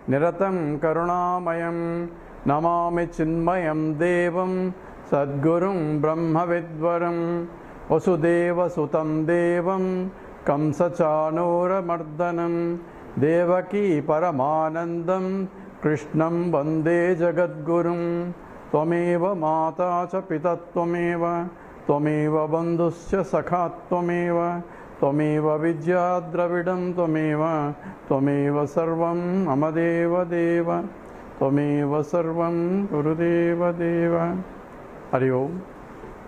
Niratam Karunamayam Namami Chinmayam Devam Sadgurum Brahma Vidvaram Vasudeva Sutam Devam Kamsachanura Mardanam Devaki Paramanandam Krishnam Vande Jagadgurum Tvameva Mata Cha Pita Tvameva Tvameva Bandhusya Sakha Tvameva Tvameva Vidya Dravidam Tvameva Tvameva Sarvam Amadeva Deva Tvameva Sarvam Gurudeva Deva. Hari Om.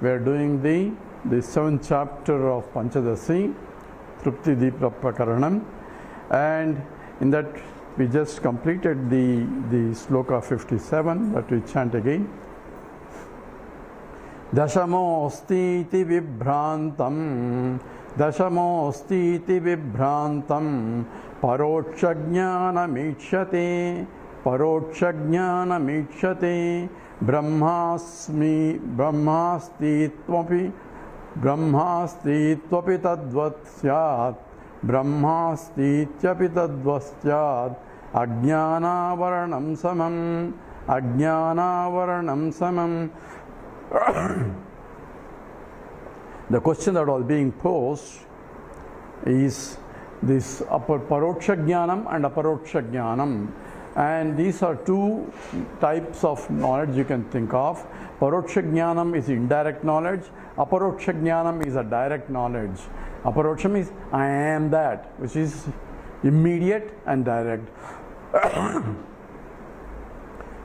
We are doing the 7th chapter of Panchadashi, Trupti Deepa Prakaranam, and in that we just completed the sloka 57, but we chant again. Dashamosti iti vibhrantam parokshajnanamichyate brahmasti tvapi tadvat syat brahmasti tyapi tadvat syat ajnana varanam samam. The question that was being posed is this paroksha jnanam and aparoksha jnanam, and these are two types of knowledge you can think of. Paroksha jnanam is indirect knowledge, aparoksha jnanam is a direct knowledge. Aparoksha means I am that, which is immediate and direct.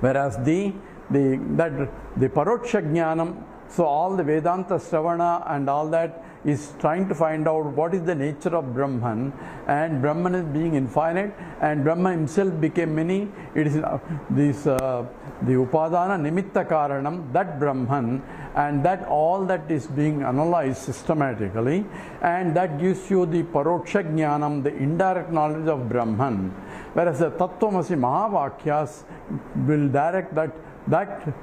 Whereas the paroksha jnanam, so all the Vedanta Shravana and all that is trying to find out what is the nature of Brahman, and Brahman is being infinite, and Brahma himself became many. It is the Upadana Nimitta Karanam, that Brahman, and that all that is being analyzed systematically, and that gives you the Paroksha Jnanam, the indirect knowledge of Brahman. Whereas the Tattvamasi Mahavakyas will direct that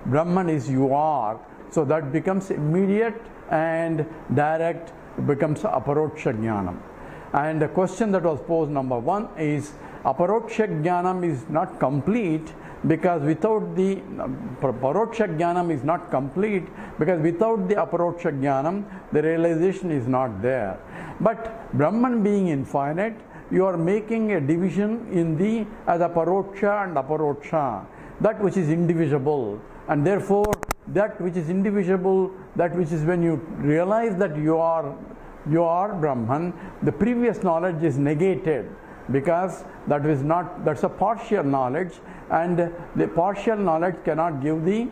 Brahman is you are. So that becomes immediate and direct, becomes aparoksha jnanam. And the question that was posed, number one, is aparoksha jnanam is not complete because without the paroksha jnanam is not complete because without the aparoksha jnanam, the realization is not there. But Brahman being infinite, you are making a division in the as aparoksha and aparoksha, that which is indivisible, and therefore that which is indivisible, that which is when you realize that you are Brahman, the previous knowledge is negated because that's a partial knowledge, and the partial knowledge cannot give the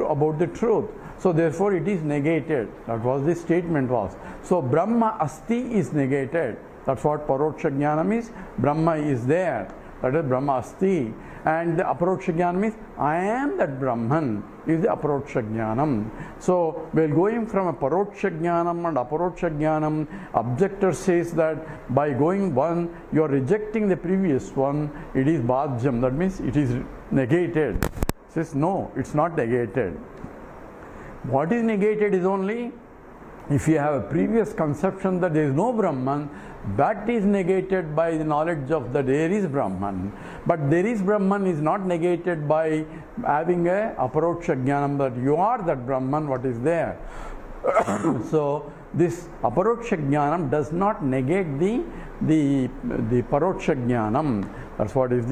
about the truth. So therefore it is negated. That was the statement was. So Brahma Asti is negated. That's what Paroksha Jnanam is. Brahma is there. That is Brahma Asti. And the Aparoksha Jnanam is I am that Brahman, is the Aparoksha Jnanam. So while going from a Paroksha Jnanam and Aparoksha Jnanam, objector says that by going one, you are rejecting the previous one, it is Bhajyam, that means it is negated. Says no, it's not negated. What is negated is only if you have a previous conception that there is no Brahman, that is negated by the knowledge of that there is Brahman. But there is Brahman is not negated by having a Aparoksha Jnanam that you are that Brahman, what is there. So this Aparoksha Jnanam does not negate the Paroksha Jnanam. That's what is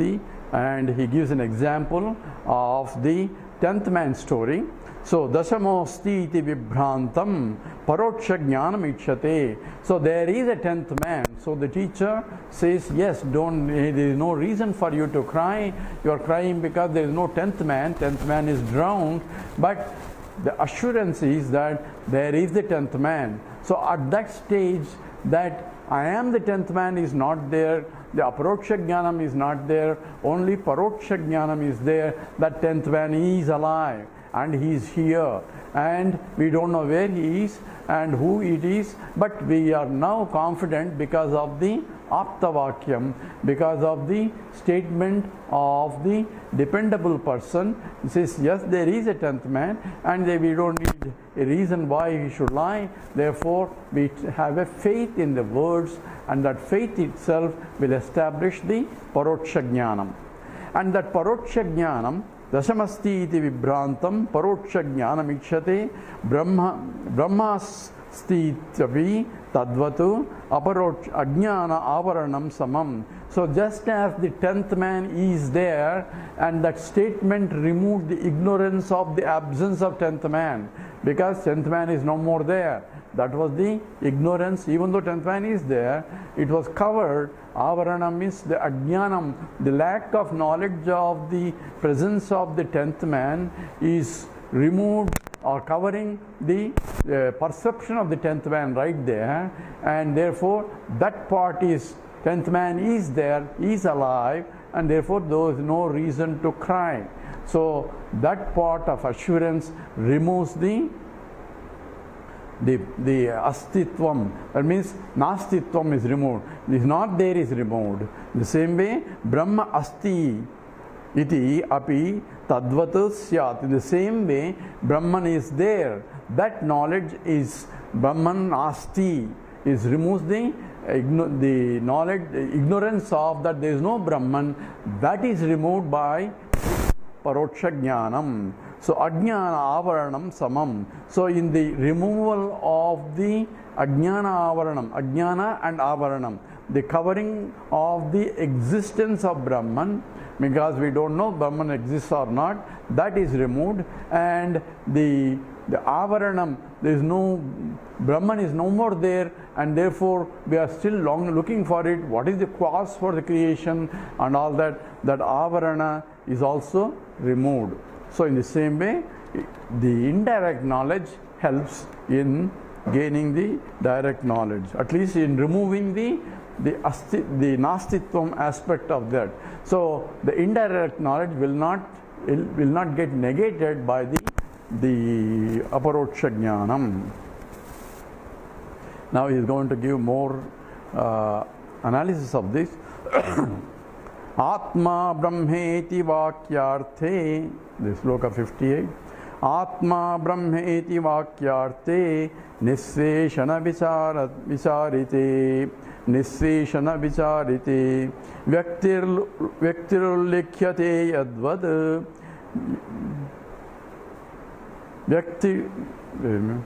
and he gives an example of the 10th man story. So Dashamosti iti vibhrantam paroksha jnanam ichyate. So there is a 10th man. So the teacher says, yes, there is no reason for you to cry. You are crying because there is no 10th man. 10th man is drowned. But the assurance is that there is the 10th man. So at that stage, that I am the 10th man is not there. The aparoksha jnanam is not there. Only paroksha jnanam is there. That 10th man is alive. And he is here, and we don't know where he is and who it is, but we are now confident because of the Aptavakyam, because of the statement of the dependable person. He says, yes, there is a 10th man, and we don't need a reason why he should lie. Therefore, we have a faith in the words, and that faith itself will establish the Paroksha Jnanam. And that paroksha jnanam, dashamasti iti vibrantam, paroksha jnanam ikshate, brahmasti chavi tadvatu, aparoksha ajnana avaranam samam. So just as the 10th man is there, and that statement removed the ignorance of the absence of 10th man, because 10th man is no more there. That was the ignorance. Even though 10th man is there, it was covered. Avaranam means the ajnanam, the lack of knowledge of the presence of the 10th man is removed, or covering the perception of the 10th man right there, and therefore that part is, 10th man is there, is alive, and therefore there is no reason to cry. So that part of assurance removes the astitvam. That means nastitvam is removed. It is not there is removed. The same way, Brahma asti iti api tadvat syat. In the same way, Brahman is there. That knowledge is Brahman asti, is removes the knowledge, ignorance of that there is no Brahman. That is removed by paroksha jnanam. So ajnana avaranam samam. So in the removal of the ajnana avaranam, ajnana and avaranam, the covering of the existence of Brahman, because we don't know Brahman exists or not, that is removed, and the avaranam, there is no, Brahman is no more there, and therefore we are still looking for it. What is the cause for the creation and all that? That avarana is also removed. So in the same way, the indirect knowledge helps in gaining the direct knowledge, at least in removing the nastitvam aspect of that. So the indirect knowledge will not get negated by the aparoksha jnanam. Now he is going to give more analysis of this. Atma brahmeti vakyarthe, this sloka 58. Atma brahmeti vakyarthe nisseshana vicharite, nisseshana vicharite, vyaktirullikhyate yadvad,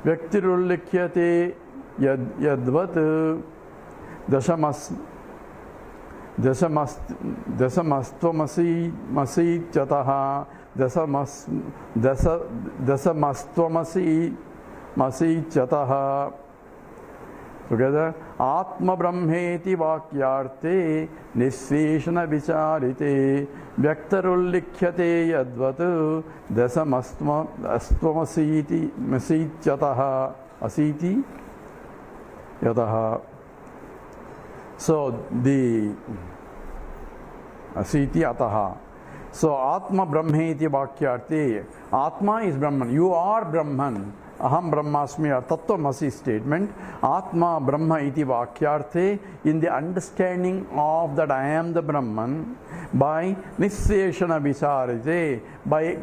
vyaktirullikhyate yadvat, dasamastvamasi chataha, dasamastvamasi chataha. Together, Atma Brahmeti Vakyarte Nisseshana Vicharite Vyaktarullikhyate Yadvat Dasamastvamasi chataha asiti yataha. So the asiti ataha. So Atma Brahmeti Vakyarte. Atma is Brahman. You are Brahman. Aham Brahmasmi, or Tattvamasi statement. Atma Brahma iti Vakyarte, in the understanding of that I am the Brahman, by Nisseshana Vicharite, by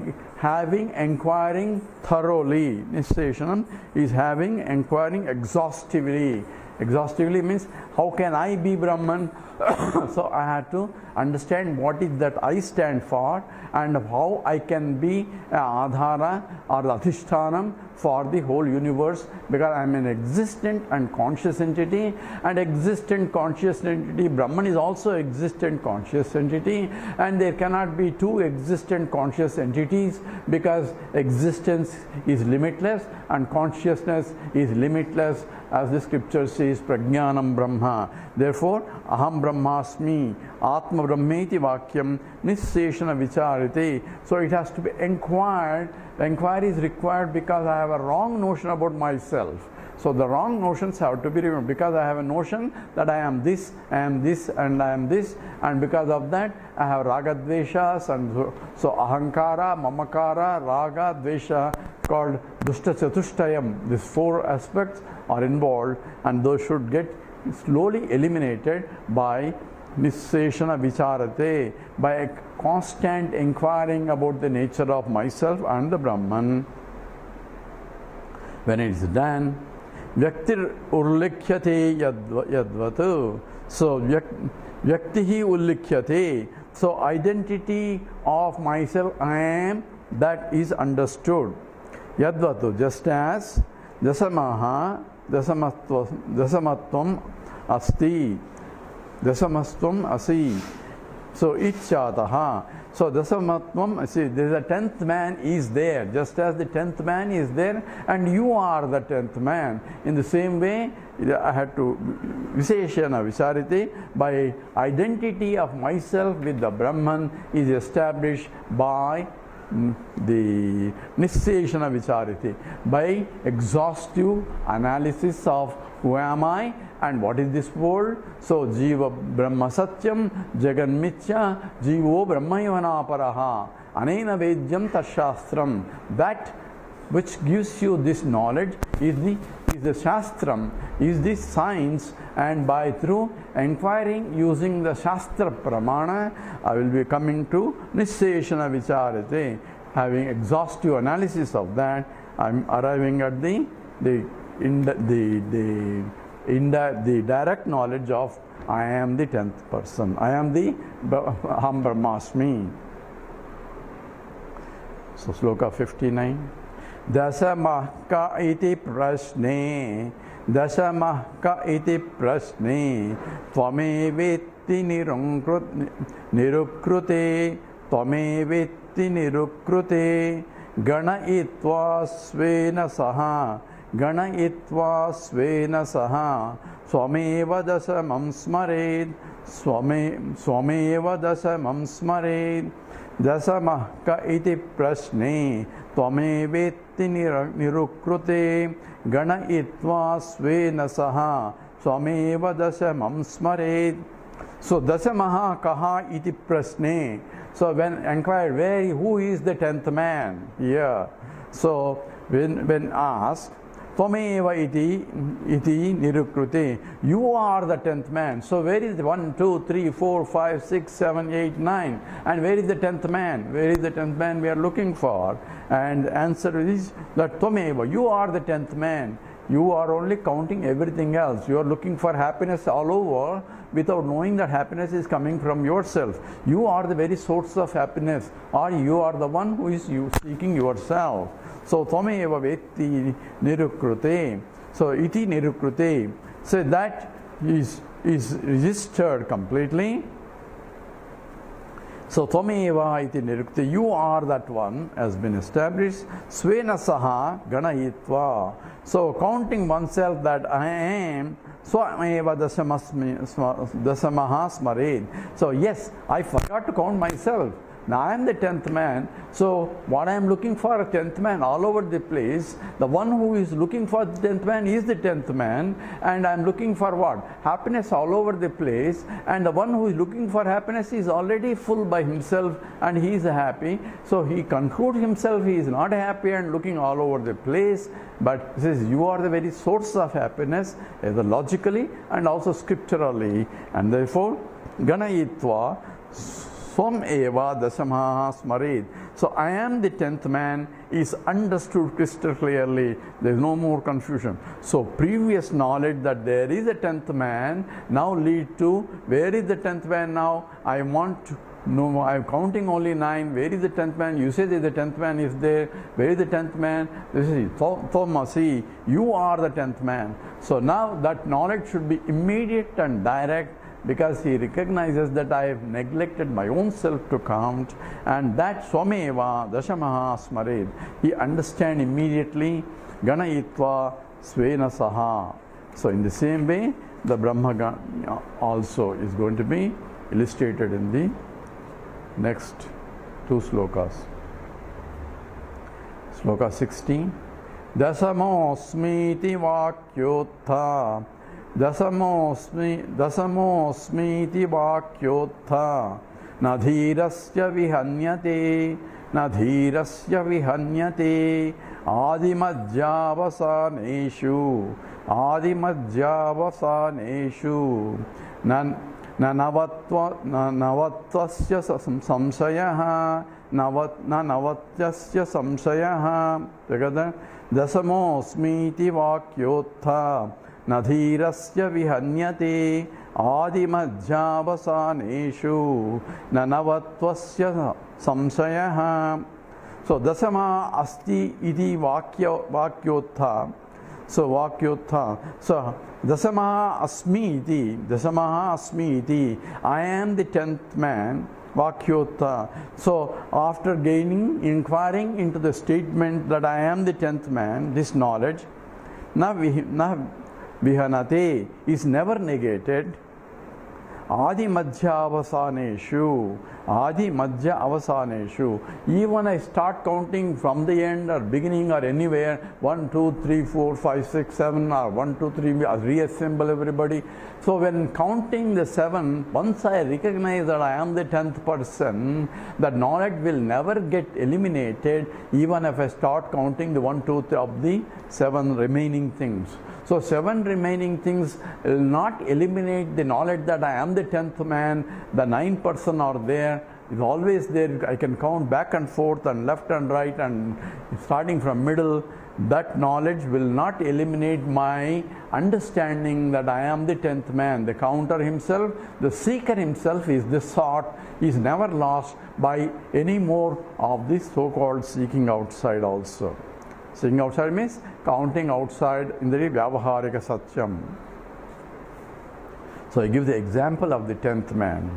inquiring thoroughly. Nisseshanam is inquiring exhaustively. Exhaustively means, how can I be Brahman? So I had to understand what is that I stand for, and how I can be Adhara or Adhishthanam for the whole universe, because I am an existent and conscious entity, and existent conscious entity, Brahman is also existent conscious entity, and there cannot be two existent conscious entities, because existence is limitless and consciousness is limitless, as the scripture says, Prajnanam Brahma. Therefore, Aham Brahmasmi, Atma Brahmeti Vakyam, Nisseshana Vicharite. So it has to be inquired. The inquiry is required because I have a wrong notion about myself. So the wrong notions have to be removed, because I have a notion that I am this, and I am this, and because of that I have raga dveshas, and so ahankara, mamakara, raga, dvesha, called dushta chatushtayam. These four aspects are involved, and those should get slowly eliminated by Nisseshana Vicharate, by a constant inquiring about the nature of myself and the Brahman. When it is done, Vyaktir Urlikhyate Yadvatu. So Vyaktihi Ullikhyate, So identity of myself, I am, that is understood. Yadvatu, just as dasamaha, dasamatvam asti, dasamastvam asi. So ichchataha. So dasamatvam, see, there is a 10th man is there, just as the 10th man is there, and you are the 10th man. In the same way, I had to Visheshana Vicharite, by identity of myself with the Brahman is established by the Nisheshana Vicharite, by exhaustive analysis of who am I and what is this world. So Jiva Brahma Satyam Jagan Mithya Jivo Brahmayavana Paraha Anena Vedyam Tashastram. That which gives you this knowledge is the Shastram, is the science, and by through inquiring using the Shastra Pramana, I will be coming to Nisheshana Vicharite. Having exhaustive analysis of that, I am arriving at the direct knowledge of I am the 10th person. I am the Aham Brahmasmi. So Sloka 59. Dasamahka iti prashne, dasamahka iti prashne, tvamevetti nirukrute, tvamevetti nirukrute, ganayitva svena saha, ganayitva svena saha, swameva dasamam smared, swameva dasamam smared, dasamahka iti prashne, tvamevetti nirukrute, ganayitva svena saha, swameva dasamam smared. So dasamaha kaha iti prasne. So when inquired who is the 10th man here, so when asked, Tvameva iti nirukrute, you are the 10th man. So where is the 1, 2, 3, 4, 5, 6, 7, 8, 9? And where is the 10th man? Where is the 10th man we are looking for? And the answer is that Tvameva, you are the 10th man. You are only counting everything else. You are looking for happiness all over without knowing that happiness is coming from yourself. You are the very source of happiness, or you are the one who is seeking yourself. So Tvameva vetti nirukrute. So iti nirukrute. So that is registered completely. So Tvameva iti nirukrute. You are that one has been established. Svena saha ganayitva. So counting oneself that I am, swameva dasamaha smared. So yes, I forgot to count myself. Now I am the 10th man. So what I am looking for, a 10th man all over the place. The one who is looking for the 10th man is the 10th man. And I am looking for what? Happiness all over the place. And the one who is looking for happiness is already full by himself and he is happy. So he concludes himself he is not happy and looking all over the place. But he says you are the very source of happiness, either logically and also scripturally. And therefore, ganayitva Swam eva dasamaha smared. So I am the 10th man is understood crystal clearly. There is no more confusion. So previous knowledge that there is a 10th man now lead to where is the 10th man now? I want to know, I am counting only 9. Where is the 10th man? You say that the 10th man is there. Where is the 10th man? This is Thomasi. You are the 10th man. So now that knowledge should be immediate and direct, because he recognizes that I have neglected my own self to count, and that Swameva Dashamaha Smared, he understands immediately, Ganayitva Svena Saha. So in the same way, the Brahma also is going to be illustrated in the next 2 slokas. Sloka 16. Dasamosmiti Vakyotha Dasamosmiti Vakyotha Nadhirasya Vihanyate Adimadhyavasaneshu Navatvasya samsayaha together. Dasamosmiti Vakyotha Nadhirasya Vihanyate Adimadhyavasaneshu Nanavattvasya Samsayah. So Dasama Asti Iti Vakyotha. So Vakyotha. So Dasamaha Asmi Iti. I am the 10th man. Vakyotha. So after inquiring into the statement that I am the 10th man, this knowledge, na vihanate, is never negated. Adi Madhya Avasaneshu. Even I start counting from the end or beginning or anywhere, 1, 2, 3, 4, 5, 6, 7, or 1, 2, 3, reassemble everybody. So when counting the 7, once I recognize that I am the 10th person, that knowledge will never get eliminated, even if I start counting the 1, 2, 3 of the 7 remaining things. So 7 remaining things will not eliminate the knowledge that I am the 10th man. The 9 person are there, is always there. I can count back and forth and left and right and starting from middle. That knowledge will not eliminate my understanding that I am the 10th man. The counter himself, the seeker himself is this thought, is never lost by any more of this so-called seeking outside also. Seeking outside means counting outside in the Vyavaharika Satyam. So I give the example of the 10th man.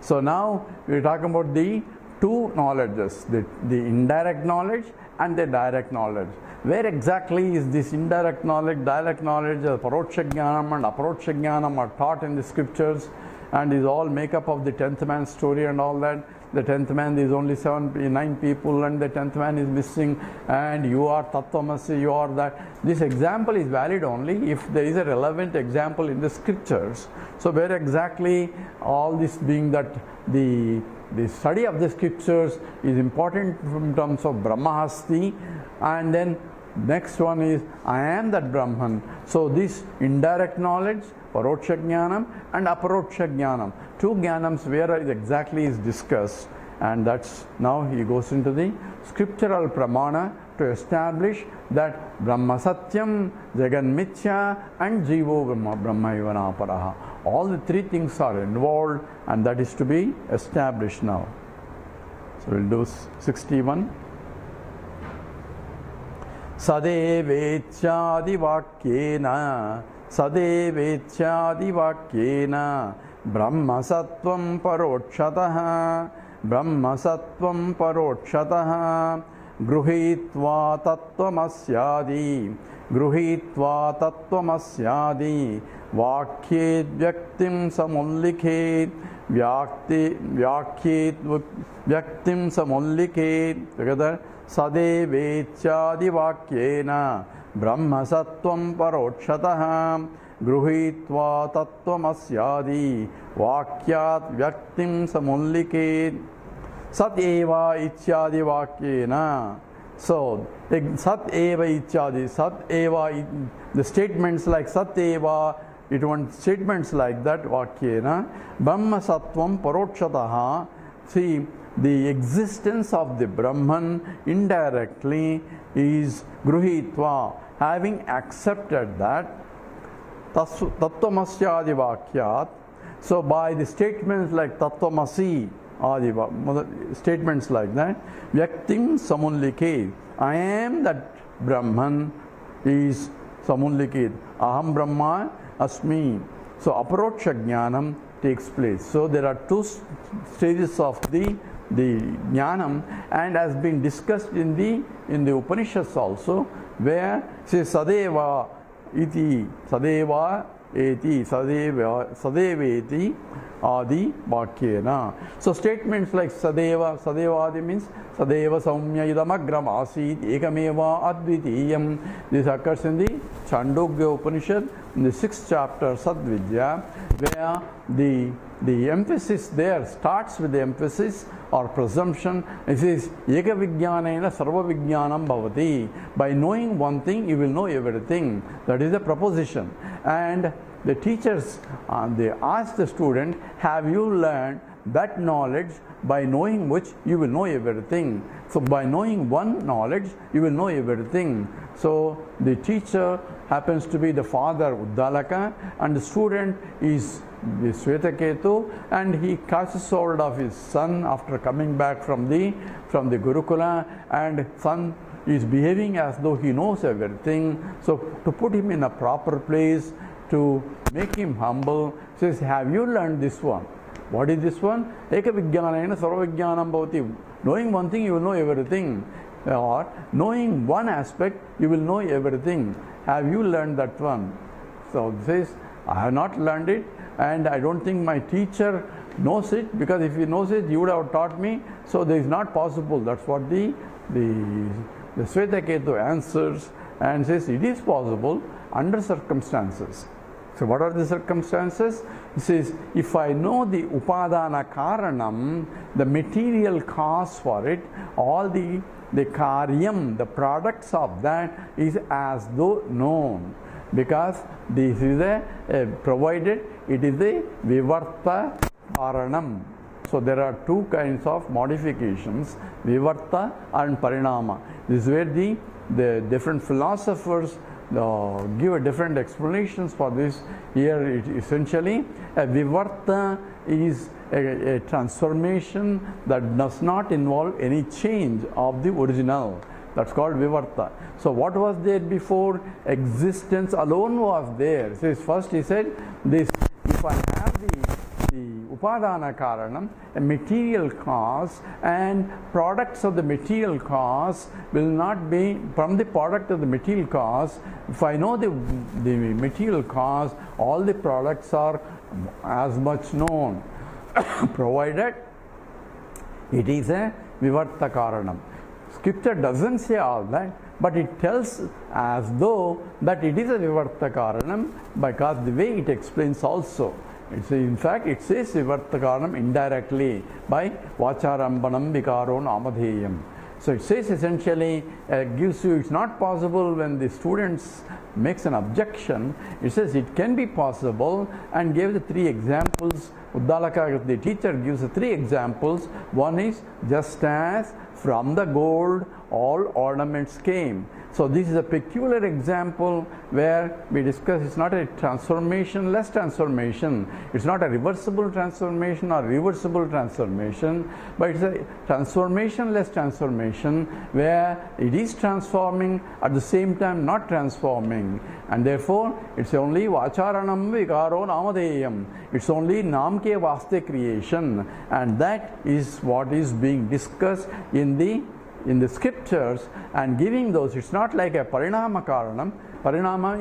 So now we are talking about the two knowledges, the indirect knowledge and the direct knowledge. Where exactly is this indirect knowledge, direct knowledge, Paroksha Jnanam and Aparoksha Jnanam are taught in the scriptures and is all make up of the 10th man story and all that. The 10th man is only 9 people and the 10th man is missing and you are Tattvamasi, you are that. This example is valid only if there is a relevant example in the scriptures. So where exactly all this being that the study of the scriptures is important in terms of Brahmahasti, and then next one is I am that Brahman. So this indirect knowledge, Paroksha Jnanam and Aparoksha Jnanam, two Jnanams where it exactly is discussed, and that's now he goes into the scriptural pramana to establish that Brahma Satyam, Jagan Mithya and Jivo Brahma Ivanaparaha. All the three things are involved and that is to be established now. So we'll do 61. Sadevechadi Vakyena Sadevechadi Vakyena Brahma Sattvam Parokshataha Brahma Sattvam Parokshataha Gruhitva Tattvamashyadi Gruhitva Tattvamashyadi Vakyet Vyaktim Samullikhet Vyakhet Vyaktim Samullikhet together Sadevechadi Vakyena Brahma Sattvam Parokshataha Gruhitva Tattvamashyadi Vakyat Vyaktim Samullikhet Sat Eva Ichyadi Vakyena. So Sat Eva Ichyadi, Sat Eva, the statements like Sat Eva, it wants statements like that Vakyena. Brahma Sattvam Parokshataha. See, the existence of the Brahman indirectly is Gruhitva, having accepted that Tattvamasyadi Vakyat. So by the statements like Tattvamasi, statements like that, Vyaktim Samullikhet, I am that Brahman is Samullikhet, Aham Brahma Asmi. So Aparoksha Jnanam takes place. So there are two stages of the Jnanam, and has been discussed in the Upanishads also, where say Sadeva iti, Sadeva eti, Sadeveti Adi Vakyena. So statements like Sadeva Adi means Sadeva Saumya Idamagram Asid Ekameva Advitiyam. This occurs in the Chandogya Upanishad in the 6th chapter Sadvidya, where the emphasis there starts with the emphasis or presumption. It says Eka Vijnanena Sarva Vijnanam Bhavati. By knowing one thing, you will know everything. That is the proposition. And the teachers, they ask the student, have you learned that knowledge by knowing which you will know everything. So by knowing one knowledge, you will know everything. So the teacher happens to be the father Uddalaka, and the student is the Swetaketu, and he catches hold of his son after coming back from the Gurukula, and son is behaving as though he knows everything. So to put him in a proper place, to make him humble, says, have you learned this one? What is this one? Eka Vijnanena Sarva Vijnanam Bhavati. Knowing one thing, you will know everything. Or knowing one aspect, you will know everything. Have you learned that one? So this says, I have not learned it, and I don't think my teacher knows it, because if he knows it, he would have taught me. So this is not possible. That's what the Swetaketu answers, and says it is possible under circumstances. So what are the circumstances? He says, if I know the upadana karanam, the material cause for it, all the karyam, the products of that is as though known. Because this is provided it is a vivarta karanam. So there are two kinds of modifications, vivarta and parinama. This is where the different philosophers give different explanations for this. Here it essentially a vivarta is a transformation that does not involve any change of the original. That's called vivarta. So what was there before? Existence alone was there. So first he said this, if I have the upadana karanam, a material cause, and products of the material cause will not be from the product of the material cause. If I know the material cause, all the products are as much known, provided it is a vivarta karanam. Scripture doesn't say all that, but it tells as though that it is a vivarta karanam, because the way it explains also. In fact, it says vivarta karanam indirectly by vacharambanam vikaro namadheyam. So it says essentially, gives you, it's not possible when the students makes an objection, it says it can be possible, and gave the three examples. Uddalaka, the teacher, gives the three examples. One is, just as from the gold all ornaments came. So this is a peculiar example where we discuss it's not a transformation-less transformation. It's not a reversible transformation or reversible transformation, but it's a transformation-less transformation where it is transforming at the same time not transforming. And therefore, it's only vacharanam vikaro namadeyam. It's only namke vaste creation. And that is what is being discussed in the scriptures, and giving those. It's not like a parinama karanam. Parinama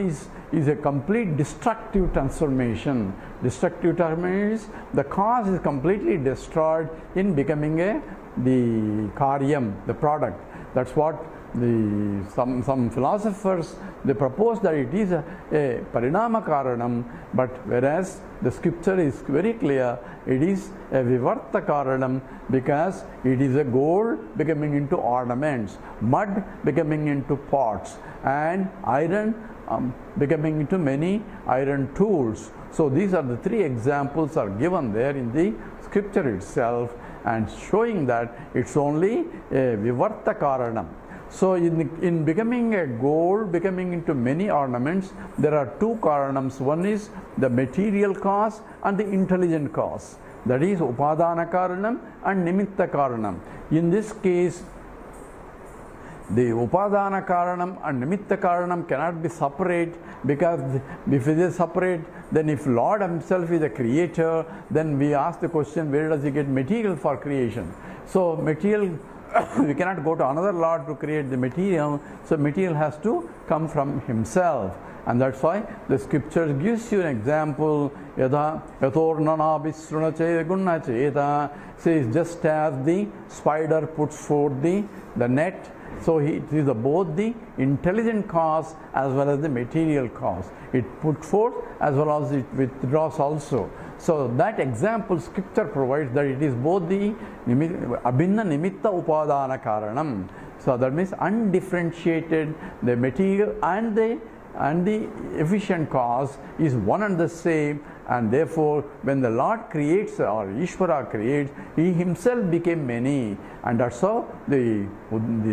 is a complete destructive transformation. Destructive transformation is the cause is completely destroyed in becoming the karyam, the product. That's what some philosophers, they propose that it is a parinama karanam, but whereas the scripture is very clear, it is a vivarta karanam, because it is a gold becoming into ornaments, mud becoming into pots, and iron becoming into many iron tools. So these are the three examples are given there in the scripture itself, and showing that it's only a vivarta karanam. So in becoming a gold, becoming into many ornaments, there are two karanams. One is the material cause and the intelligent cause. That is upadana karanam and nimitta karanam. In this case, the upadana karanam and nimitta karanam cannot be separate, because if it is separate, then if Lord himself is the creator, then we ask the question, where does he get material for creation? So material, we cannot go to another Lord to create the material, so material has to come from himself. And that's why the scripture gives you an example. Yadha yatornana visrunache gunnacheta, says just as the spider puts forth the net, so it is both the intelligent cause as well as the material cause. It puts forth as well as it withdraws also. So that example scripture provides that it is both the abhinna nimitta upadana karanam. So that means undifferentiated, the material and the efficient cause is one and the same, and therefore when the Lord creates or Ishvara creates, he himself became many, and that's how the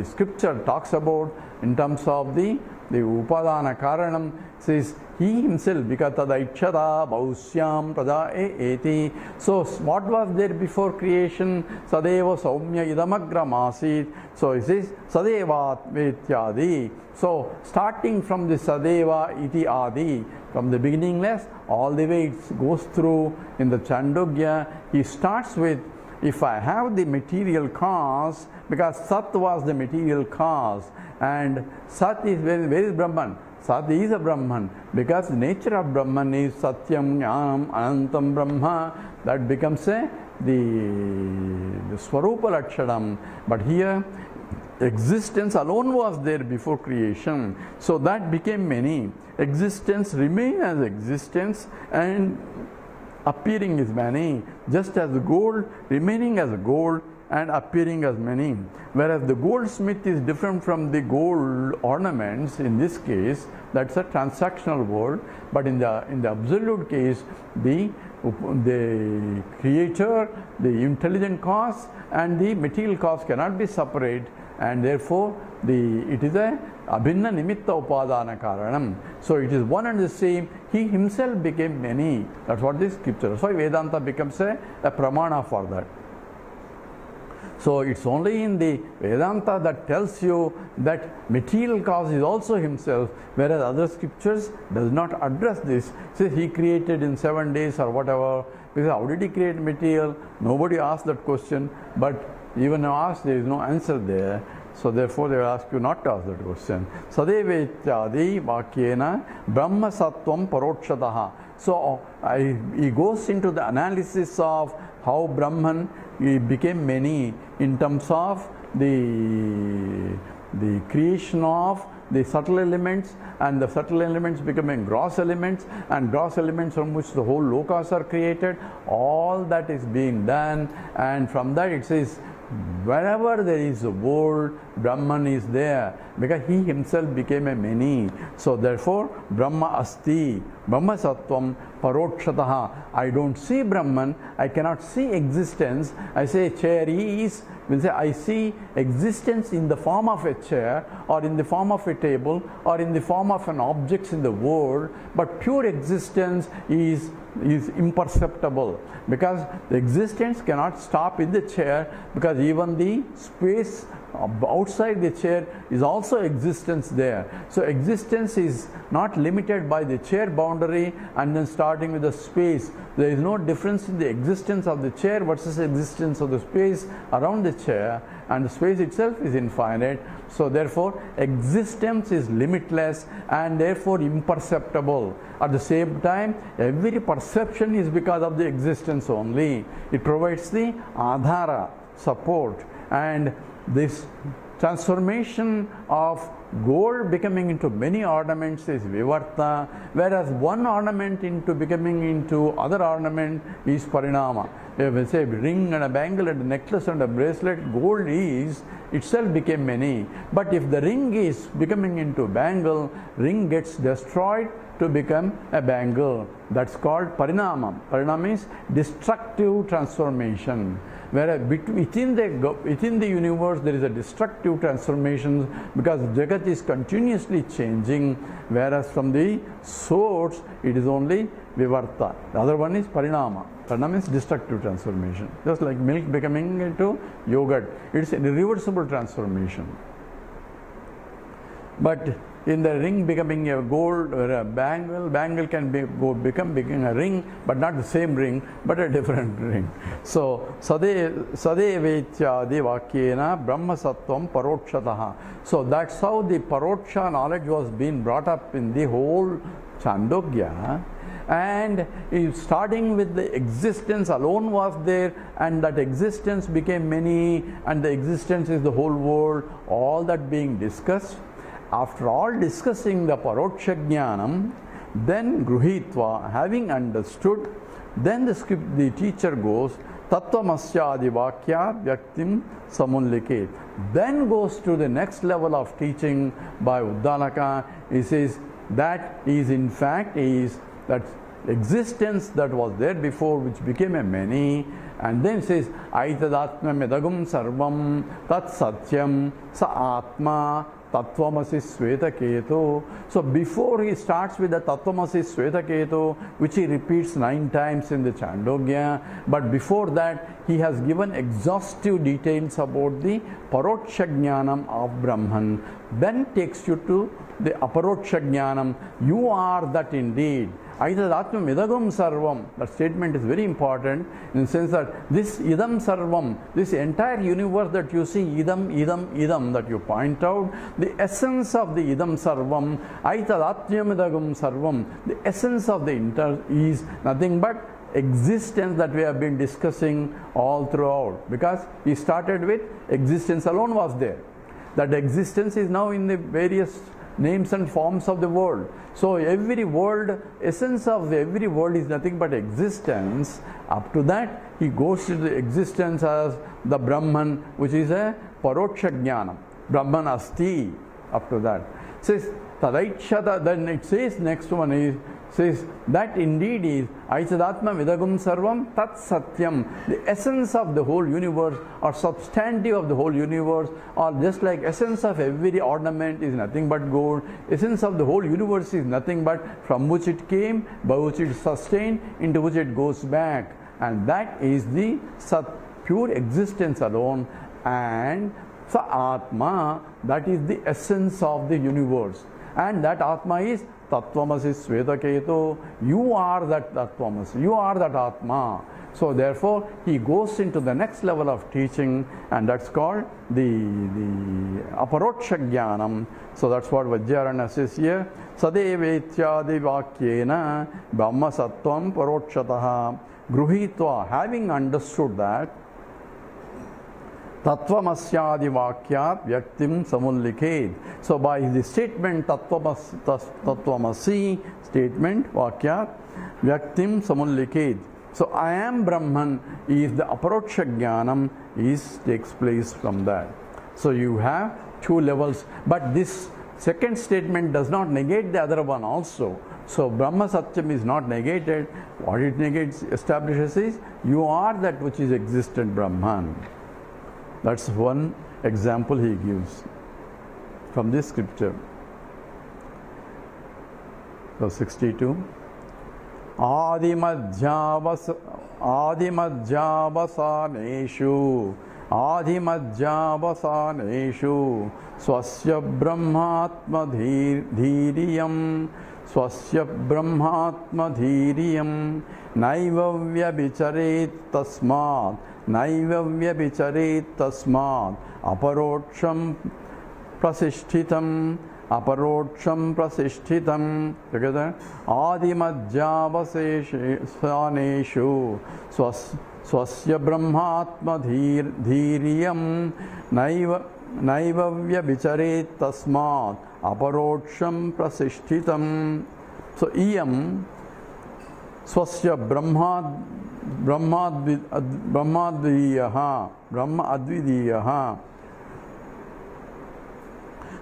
scripture talks about in terms of the Upadana Karanam. Says he himself, because Tadaikshara Bausyam Prada Eti. So what was there before creation? Sadeva Saumya Idamagramasit. So it says Sadevat Vetyadi. So starting from the Sadeva Iti Adi, from the beginningless, all the way it goes through in the Chandogya, he starts with, if I have the material cause, because Sat was the material cause, and Sat is, where is Brahman? Sat is a Brahman, because the nature of Brahman is Satyam, Jnanam, Anantam Brahma. That becomes the Swarupa Lakshanam. But here, existence alone was there before creation, so that became many. Existence remained as existence, and appearing is many, just as the gold remaining as gold and appearing as many. Whereas the goldsmith is different from the gold ornaments. In this case, that's a transactional world, but in the absolute case, the creator, the intelligent cause and the material cause cannot be separate, and therefore it is a abhinna nimitta upadana karanam. So it is one and the same. He himself became many. That's what this scripture. So Vedanta becomes a pramana for that. So it's only in the Vedanta that tells you that material cause is also himself, whereas other scriptures does not address this. Says he created in 7 days or whatever. Because how did he create material? Nobody asked that question, but even asked, there is no answer there. So therefore they will ask you not to ask that question. Sadevetyadi vakyena brahma sattvam parokshataha. So he goes into the analysis of how Brahman became many in terms of the creation of the subtle elements, and the subtle elements becoming gross elements, and gross elements from which the whole lokas are created. All that is being done, and from that it says, wherever there is a world, Brahman is there, because he himself became a many. So therefore, Brahma asti, Brahma sattvam parokshataha. I don't see Brahman, I cannot see existence. I say chair is, will say I see existence in the form of a chair, or in the form of a table, or in the form of an object in the world, but pure existence is imperceptible, because the existence cannot stop in the chair, because even the space outside the chair is also existence there. So existence is not limited by the chair boundary and then starting with the space. There is no difference in the existence of the chair versus existence of the space around the chair, and the space itself is infinite. So therefore existence is limitless and therefore imperceptible. At the same time, every perception is because of the existence only. It provides the adhara, support, and this transformation of gold becoming into many ornaments is vivarta, whereas one ornament into becoming into other ornament is parinama. If we say ring and a bangle and a necklace and a bracelet, gold is itself became many. But if the ring is becoming into bangle, ring gets destroyed to become a bangle. That's called parinama. Parinama is destructive transformation. Whereas within the universe there is a destructive transformation, because Jagat is continuously changing, whereas from the source it is only vivarta. The other one is parinama. Parinama is destructive transformation. Just like milk becoming into yogurt, it's an irreversible transformation. But in the ring becoming a gold or a bangle can become a ring, but not the same ring, but a different ring. So sadevetyadi vakyena brahma sattvam parokshataha. So that's how the paroksha knowledge was being brought up in the whole Chandogya. And starting with the existence alone was there, and that existence became many, and the existence is the whole world, all that being discussed. After all discussing the paroksha jnanam, then gruhitva, having understood, then the teacher goes tattvamasya vakya vyaktim samullike. Then goes to the next level of teaching by Uddalaka. He says that is in fact is that existence that was there before, which became a many, and then says Aitadatmam edagum sarvam tat satyam sa atma Tattvamasi Svetaketu. So before he starts with the Tattvamasi Svetaketu, which he repeats 9 times in the Chandogya, but before that he has given exhaustive details about the Paroksha Jnanam of Brahman. Then takes you to the Aparoksha Jnanam. You are that indeed. Aitadatmam idagam sarvam. That statement is very important in the sense that this idam sarvam, this entire universe that you see, idam that you point out, the essence of the idam sarvam, aitadatmam idagam sarvam, the essence of the inter is nothing but existence that we have been discussing all throughout. Because he started with existence alone was there. That existence is now in the various names and forms of the world. So every world, essence of every world is nothing but existence. Up to that, he goes to the existence as the Brahman, which is a Paroksha Jnanam. Brahman Asti. Up to that. It says Tadaikshata. Then it says next one is says that indeed is Aitadatma Vidagum Sarvam Tat Satyam, the essence of the whole universe or substantive of the whole universe, or just like essence of every ornament is nothing but gold, essence of the whole universe is nothing but from which it came, by which it sustained, into which it goes back, and that is the Sat, pure existence alone, and Sa Atma, that is the essence of the universe, and that Atma is Tattvamasi Svetaketu. You are that Tattvamasi, you are that Atma. So therefore he goes into the next level of teaching, and that's called the Aparoksha Jnanam. So that's what Vidyaranya says here. Sadevetyadi Vakyena Brahma Sattvam Parokshataha Gruhitva, having understood that Tattvamasyadi Vakyat Vyaktim Samullikhed. So by the statement Tattvamasi statement Vakyat Vyaktim Samullikhed. So I am Brahman is the Aparoksha Jnanam takes place from that. So you have 2 levels, but this second statement does not negate the other one also. So Brahma Satyam is not negated. What it negates, establishes is you are that which is existent Brahman. That's one example he gives from this scripture. So 62. Adhimajjavasaneshu swasya brahmatma dhiriyam naivavya bicharet tasmat aparoksham prasishtitam together. Adhimajjavasaneshu swasya brahmatma dhiriyam naivavya bicharet tasmat aparoksham prasishtitam. So iyam swasya brahma advidiyaha.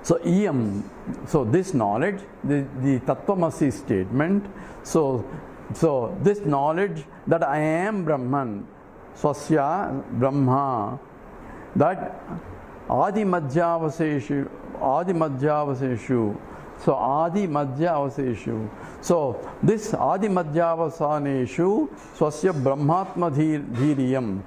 So iyam, so this knowledge, the Tattvamasi statement, so this knowledge that I am Brahman, swasya Brahma, that Adhimajjavaseshu, so Adhimajjavaseshu. So this Adhimajjavasaneshu swasya brahmatma dhiriyam,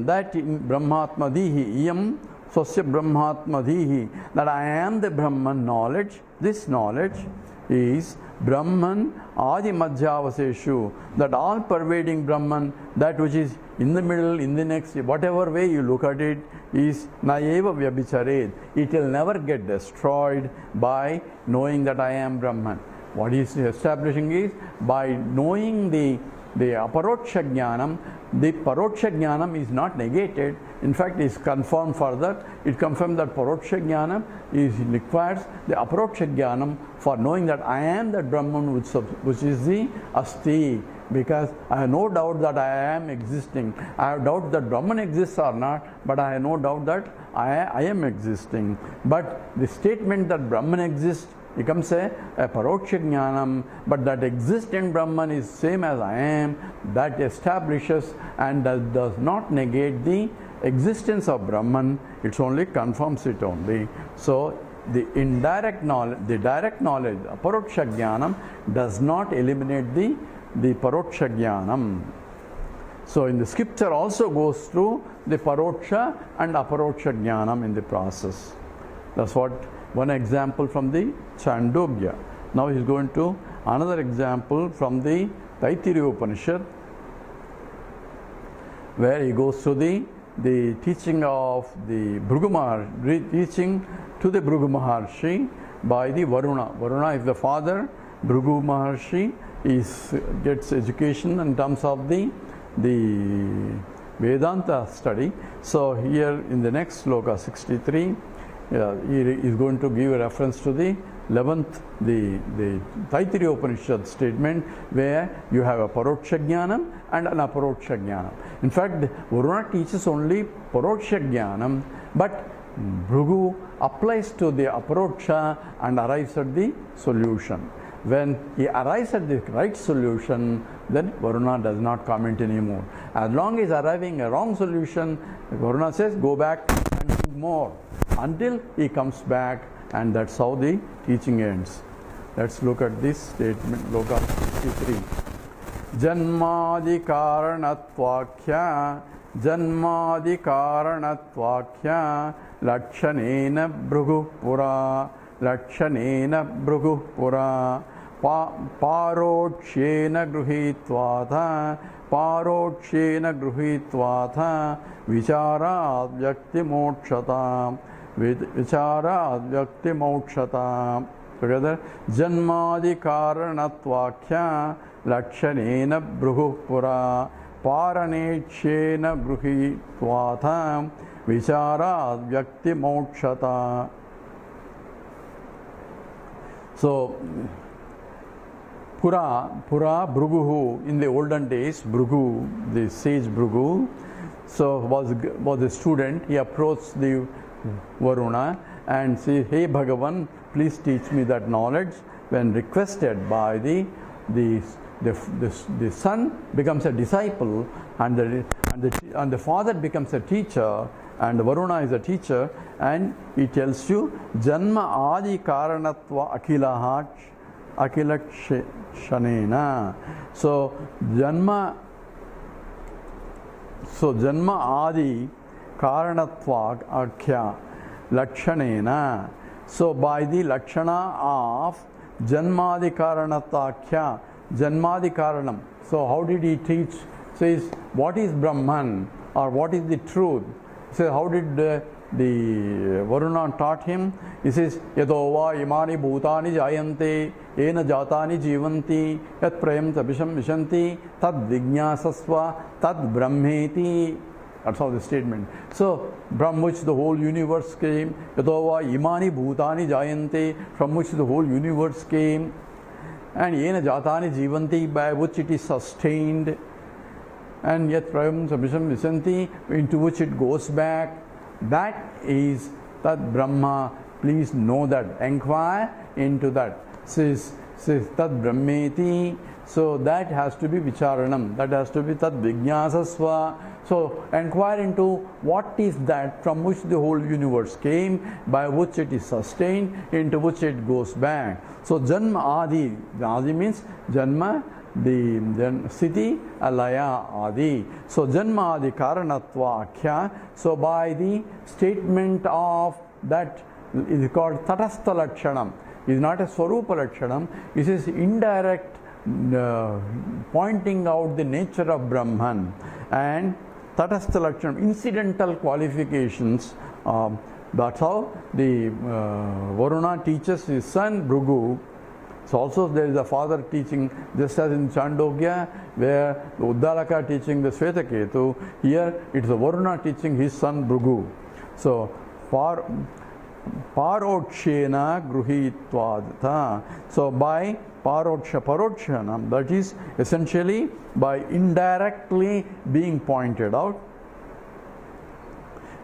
that in brahmatma dhihi, iyam swasya brahmatma dhihi, that I am the Brahman knowledge. This knowledge is Brahman Adhimajjavaseshu, that all pervading Brahman, that which is in the middle, in the next, whatever way you look at it, is Nayeva Vyabichared. It will never get destroyed by knowing that I am Brahman. What he is establishing is by knowing the Aparoksha Jnanam, the Paroksha Jnanam is not negated. In fact, it is confirmed further. It confirms that Paroksha Jnanam requires the Aparoksha Jnanam for knowing that I am that Brahman, which is the Asti, Because I have no doubt that I am existing. I have doubt that Brahman exists or not, but I have no doubt that I am existing. But the statement that Brahman exists becomes a paroksha jnanam, but that existent Brahman is same as I am, that establishes and that does not negate the existence of Brahman, it only confirms it only. So the indirect knowledge, the direct knowledge, aparoksha jnanam, does not eliminate the paroksha jnanam. So in the scripture also goes through the paroksha and aparoksha jnanam in the process. That's what one example from the Chandogya. Now he is going to another example from the Taittiriya Upanishad, where he goes to the teaching of the Bhrigu Maharshi, teaching to the Bhrigu Maharshi by the Varuna. Varuna is the father. Bhrigu Maharshi gets education in terms of the Vedanta study. So here in the next sloka 63, he is going to give a reference to the 11th, the Taittiriya Upanishad statement, where you have a paroksha jnanam and an aparoksha jnanam. In fact, Varuna teaches only paroksha jnanam, but Bhrigu applies to the aparoksha and arrives at the solution. When he arrives at the right solution, then Varuna does not comment anymore. As long as arriving a wrong solution, Varuna says, go back and do more, until he comes back, and that's how the teaching ends. Let's look at this statement, Loka 63. Janmadi karanatvakhya, Janmadi karanatvakhya, Lakshanena Bhrigu Pura, Lakshanena Bhrigu Pura, Parokshena Gruhitvatha, Parokshena Gruhitvatha, Vichara Vyakti Mokshata, Vichara Vyakti Mokshata. Together, Janmadi Karanatvakhya, Lakshanena Bhrigu Pura, Paranekshena Gruhitvatha, Vichara Vyakti Mokshata. So, Pura, Bhrigu, in the olden days, Bhrigu, the sage Bhrigu, so was a student. He approached the Varuna and said, hey Bhagavan, please teach me that knowledge. When requested by the son becomes a disciple, and the father becomes a teacher, and Varuna is a teacher, and he tells you, Janma Adi Karanatva Akhilakshanena. So Janma Adi Karanatva Akhya Lakshanena. So by the Lakshana of Janmadi Karanatvakhya, Janmadi Karanam. So how did he teach? Says, what is Brahman, or what is the truth? So how did the Varuna taught him? He says, Yadova imani bhutani jayante, ena jatani jivanti, yat prayam tabisham vishanti, tad vijnasasva, tad brahmeti. That's how the statement. So, from which the whole universe came, Yadova imani bhutani jayante, from which the whole universe came, and ena jatani jivanti, by which it is sustained, and yet prayam sabhisham visanti, into which it goes back. That is Tad Brahma. Please know that. Enquire into that. Says Tad Brahmeti. So that has to be Vicharanam. That has to be Tad Vijnasasva. So enquire into what is that from which the whole universe came, by which it is sustained, into which it goes back. So Janma Adi. Adi means Janma, the Sthiti, Alaya Adi. So Janma Adi Karanatva Akhya. So by the statement of that is called Tatastha Lakshanam. It is not a Swarupa Lakshanam. It is indirect pointing out the nature of Brahman. And Tatastha Lakshanam, incidental qualifications. That's how the Varuna teaches his son Bhrigu. So also there is a father teaching, just as in Chandogya, where the Uddalaka teaching the Svetaketu, here it is the Varuna teaching his son Bhrigu. So parokshena gruhitvad. So by parokshanam, that is essentially by indirectly being pointed out.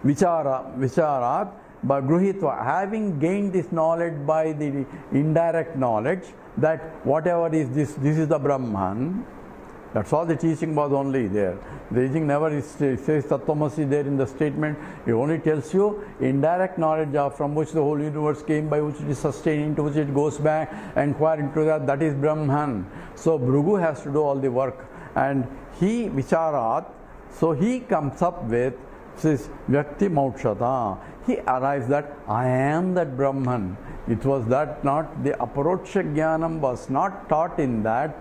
Vicharat, by gruhitva, having gained this knowledge by the indirect knowledge that whatever is this is the Brahman. That's all the teaching was only there. The teaching never says Tattvamasi there in the statement. It only tells you indirect knowledge of from which the whole universe came, by which it is sustained, into which it goes back, inquire into that, that is Brahman. So Bhrigu has to do all the work. And he, Vicharat, so he comes up with this Vyakti Mokshata. He arrives that I am that Brahman. It was that not, the Aparoksha Jnanam was not taught in that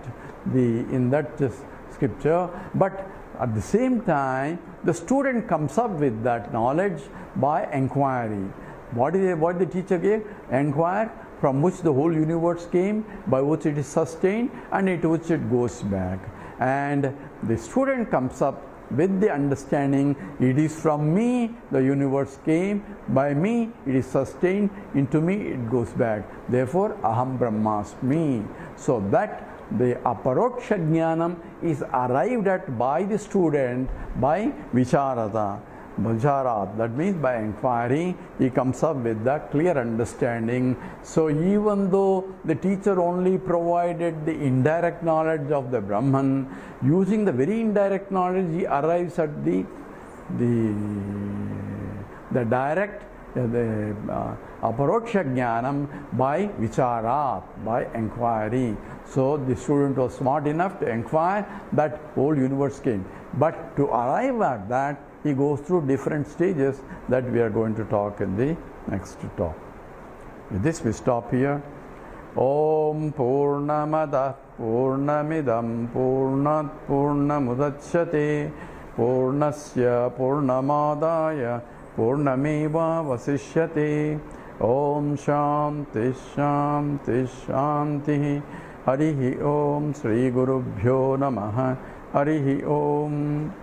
scripture, but at the same time the student comes up with that knowledge by inquiry. What the teacher gave? Inquire, from which the whole universe came, by which it is sustained, and into which it goes back. And the student comes up with the understanding, it is from me the universe came, by me it is sustained, into me it goes back. Therefore, Aham Brahmasmi. So that the Aparoksha Jnanam is arrived at by the student by Vicharat. That means by inquiry, he comes up with the clear understanding. So even though the teacher only provided the indirect knowledge of the Brahman, using the very indirect knowledge, he arrives at the direct, the Aparoksha Jnanam by Vicharat, by inquiry. So the student was smart enough to inquire that whole universe came. But to arrive at that, he goes through different stages that we are going to talk in the next talk. With this we stop here. Om Purnamada Purnamidam Purnat Purnamudachyate Purnasya Purnamadaya Purnameva Vasishyate. Om Shanti Shanti Shanti. Harihi Om Sri Gurubhyo Namaha. Harihi Om.